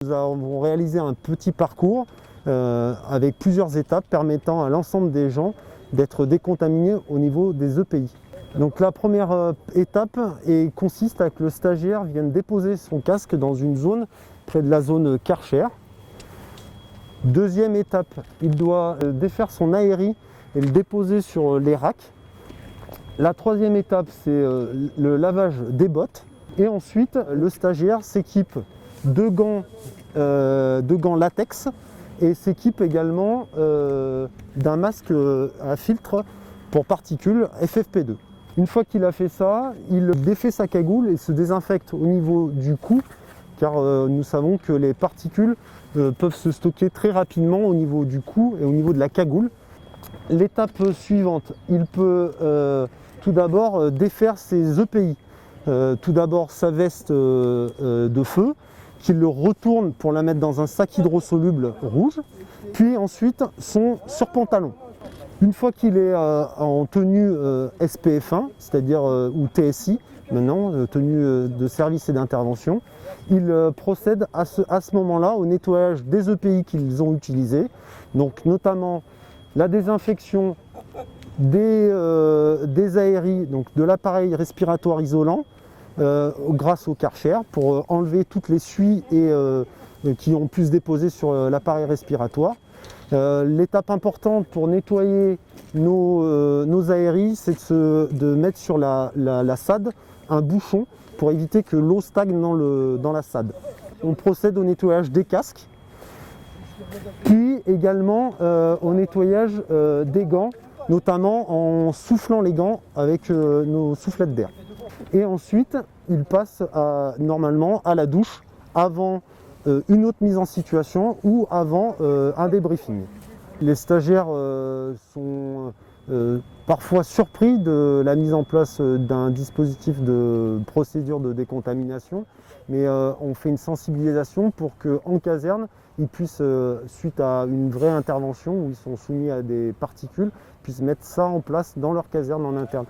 Nous avons réalisé un petit parcours avec plusieurs étapes permettant à l'ensemble des gens d'être décontaminés au niveau des EPI. Donc la première étape consiste à que le stagiaire vienne déposer son casque dans une zone près de la zone Karcher. Deuxième étape, il doit défaire son aéri et le déposer sur les racks. La troisième étape, c'est le lavage des bottes. Et ensuite, le stagiaire s'équipe de gants latex et s'équipe également d'un masque à filtre pour particules FFP2. Une fois qu'il a fait ça, il défait sa cagoule et se désinfecte au niveau du cou, car nous savons que les particules peuvent se stocker très rapidement au niveau du cou et au niveau de la cagoule. L'étape suivante, il peut tout d'abord défaire ses EPI. Tout d'abord sa veste de feu, qu'il le retourne pour la mettre dans un sac hydrosoluble rouge, puis ensuite son surpantalon. Une fois qu'il est en tenue SPF1, c'est-à-dire ou TSI, maintenant, tenue de service et d'intervention, il procède à ce moment-là au nettoyage des EPI qu'ils ont utilisés, donc notamment la désinfection des aéris, donc de l'appareil respiratoire isolant, grâce au Karcher pour enlever toutes les suies qui ont pu se déposer sur l'appareil respiratoire. L'étape importante pour nettoyer nos aéris, c'est de mettre sur la SAD un bouchon pour éviter que l'eau stagne dans la SAD. On procède au nettoyage des casques, puis également au nettoyage des gants, notamment en soufflant les gants avec nos soufflettes d'air. Et ensuite, il passe normalement à la douche avant une autre mise en situation ou avant un débriefing. Les stagiaires sont parfois surpris de la mise en place d'un dispositif de procédure de décontamination, mais on fait une sensibilisation pour qu'en caserne, ils puissent, suite à une vraie intervention où ils sont soumis à des particules, puissent mettre ça en place dans leur caserne en interne.